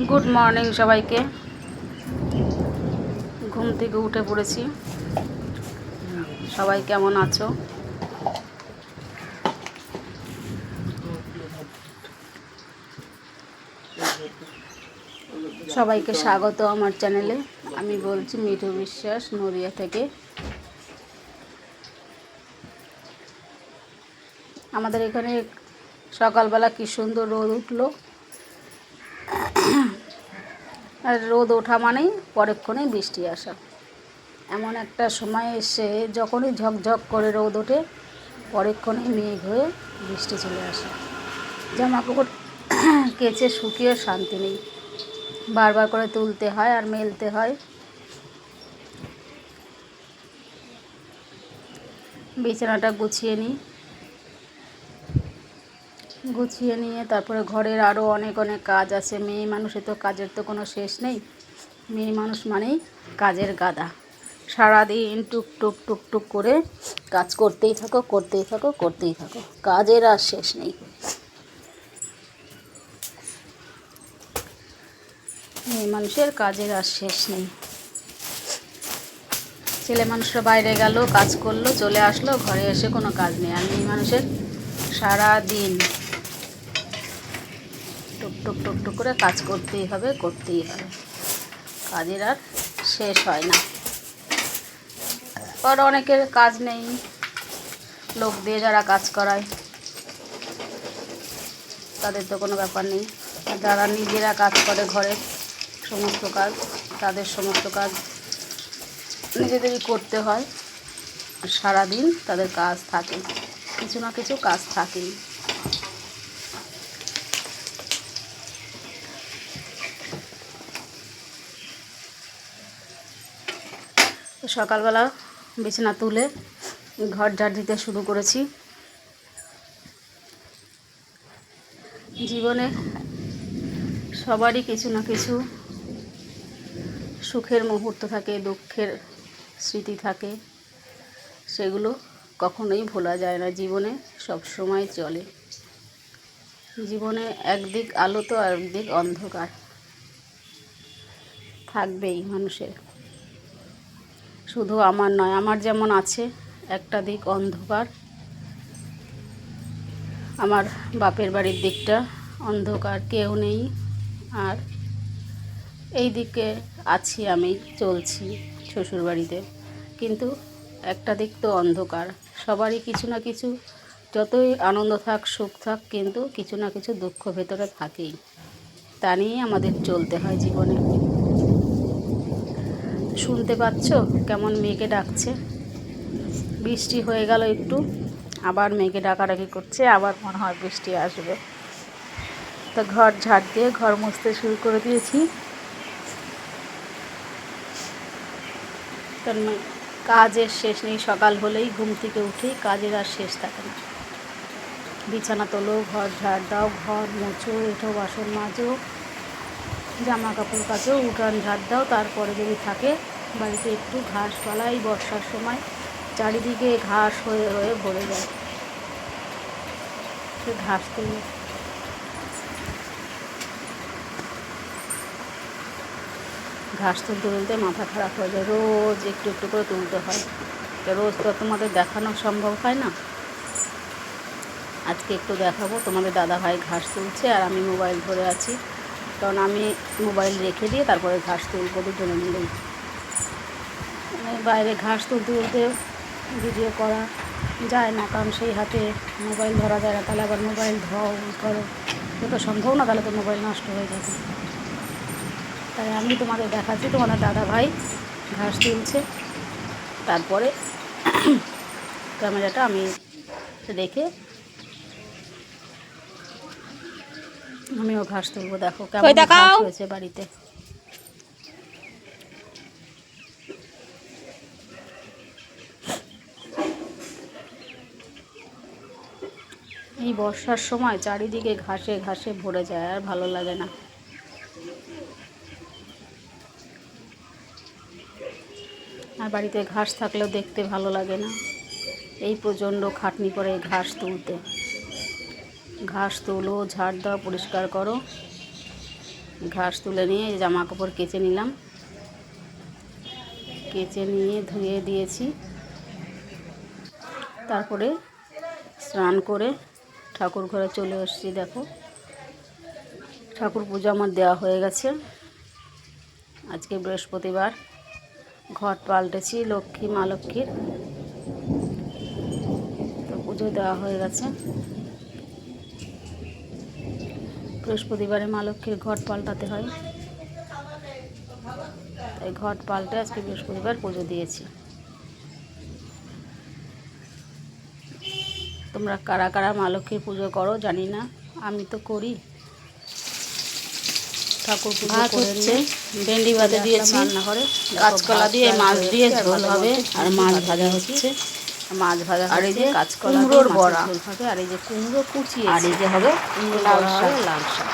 Good morning সবাইকে। ঘুম থেকে উঠে পড়েছি। সবাই কেমন আছো? সবাইকে স্বাগত আমার চ্যানেলে। আমি বলছি মিঠু বিশ্বাস, নদিয়া থেকে। আমাদের এখানে সকালবেলা কি সুন্দর রোদ উঠলো, আর রোদ ওঠা মানেই পরেক্ষণেই বৃষ্টি আসা। এমন একটা সময় এসে যখনই ঝকঝক করে রোদ ওঠে, পরেক্ষণেই মেঘ হয়ে বৃষ্টি চলে আসে। জামা কাপড় কেচে শুকিয়ে শান্তি নেই, বারবার করে তুলতে হয় আর মেলতে হয়। বিছানাটা গুছিয়ে নিয়ে তারপরে ঘরের আরও অনেক কাজ আছে। মেয়ে মানুষের তো কাজের তো কোনো শেষ নেই। মেয়ে মানুষ মানেই কাজের গাদা। সারাদিন টুক টুক টুক টুক করে কাজ করতেই থাকো। কাজের আর শেষ নেই। মেয়ে মানুষের কাজের আর শেষ নেই। ছেলে মানুষরা বাইরে গেল, কাজ করলো, চলে আসলো, ঘরে এসে কোনো কাজ নেই। আর মেয়ে মানুষের সারাদিন টুক টুক টুক টুক করে কাজ করতেই হবে। কাজের আর শেষ হয় না। আর অনেকের কাজ নেই, লোক দিয়ে যারা কাজ করায় তাদের তো কোনো ব্যাপার নেই। আর যারা নিজেরা কাজ করে ঘরের সমস্ত কাজ, তাদের সমস্ত কাজ নিজেদেরই করতে হয়। সারাদিন তাদের কাজ থাকে, কিছু না কিছু কাজ থাকেই। তো সকালবেলা বিছানা তুলে ঘর ঝাড় দিতে শুরু করেছি। জীবনে সবারই কিছু না কিছু সুখের মুহূর্ত থাকে, দুঃখের স্মৃতি থাকে। সেগুলো কখনোই ভোলা যায় না। জীবনে সব সময় চলে। জীবনে একদিক আলো তো আর একদিক অন্ধকার থাকবেই মানুষের। শুধু আমার নয়, আমার যেমন আছে একটা দিক অন্ধকার, আমার বাপের বাড়ির দিকটা অন্ধকার, কেউ নেই। আর এই দিকে আছি আমি, চলছি শ্বশুরবাড়িতে, কিন্তু একটা দিক তো অন্ধকার। সবারই কিছু না কিছু, যতই আনন্দ থাক, সুখ থাক, কিন্তু কিছু না কিছু দুঃখ ভেতরে থাকেই। তা নিয়েই আমাদের চলতে হয় জীবনে। শুনতে পাচ্ছ কেমন মেঘে ডাকছে? বৃষ্টি হয়ে গেল একটু, আবার মেঘে ডাকাডাকি করছে, আবার মনে হয় বৃষ্টি আসবে। তো ঘর ঝাড় দিয়ে ঘর মুছতে শুরু করে দিয়েছি। কারণ কাজের শেষ নেই। সকাল হলেই ঘুম থেকে উঠি, কাজের আর শেষ থাকে না। বিছানা তোলো, ঘর ঝাড় দাও, ঘর মোছো, এঁঠো বাসন মাজো, জামা কাপড় কাচো, উঠান ঝাড় দাও। তারপরে যদি থাকে বাড়িতে একটু ঘাসপালা, এই বর্ষার সময় চারিদিকে ঘাস হয়ে হয়ে ভরে যায়। সে ঘাস তুলে তুলতে মাথা খারাপ হয়ে যায়। রোজ একটু একটু করে তুলতে হয়। রোজ তো তোমাদের দেখানো সম্ভব হয় না। আজকে একটু দেখাবো। তোমাদের দাদাভাই ঘাস তুলছে আর আমি মোবাইল ধরে আছি, কারণ আমি মোবাইল রেখে দিয়ে তারপরে ঘাস তুলবো, দুজনে মিলেই। বাইরে ঘাস তুলতে ভিডিও করা যায় না, কারণ সেই হাতে মোবাইল ধরা যায় না। তাহলে আবার মোবাইল ধোও করো, এ তো সম্ভব না, তাহলে তো মোবাইল নষ্ট হয়ে যাবে। তাই আমি তোমাদের দেখাচ্ছি, তোমাদের দাদাভাই ঘাস তুলছে, তারপরে ক্যামেরাটা আমি রেখে আমিও ঘাস তুলবো। দেখো কেমন ঘাস হয়েছে বাড়িতে। এই বর্ষার সময় চারিদিকে ঘাসে ঘাসে ভরে যায়, আর ভালো লাগে না। আর বাড়িতে ঘাস থাকলেও দেখতে ভালো লাগে না। এই প্রচণ্ড খাটনি পড়ে ঘাস তুলতে। ঘাস তোলো, ঝাড় দাও, পরিষ্কার করো, ঘাস তুলে নিয়ে জামা কাপড় কেচে নিলাম, কেচে নিয়ে ধুয়ে দিয়েছি। তারপরে স্নান করে ঠাকুর ঘরে চলে এসেছি। দেখো ঠাকুর পুজো আমার দেওয়া হয়ে গেছে। আজকে বৃহস্পতিবার, ঘট পাল্টেছি লক্ষ্মী মা লক্ষ্মীর, তো পুজো দেওয়া হয়ে গেছে। বৃহস্পতিবারে মা লক্ষ্মীর ঘট পাল্টাতে হয়, তাই ঘট পাল্টে আজকে বৃহস্পতিবার পুজো দিয়েছি। তোমরা কারা কারা মা লক্ষ্মীর পুজো করো জানি না, আমি তো করি। ঠাকুর পুজো করে নিয়ে ভেন্ডি ভাজা দিয়েছি, রান্নাঘরে কাঁচকলা দিয়ে মাছ দিয়ে ঝোল হবে, আর মাছ ভাজা হচ্ছে, মাছ ভাজা আর এই হচ্ছে, যে কাঁচকলা দিয়ে কুমড়োর মাছের বড়া, ঝোল হবে, আর এই যে কুমড়ো কুচিয়েছি, আর এই যে হবে কুমড়ো লাল বড়া শাক। হবে, লাল শাক।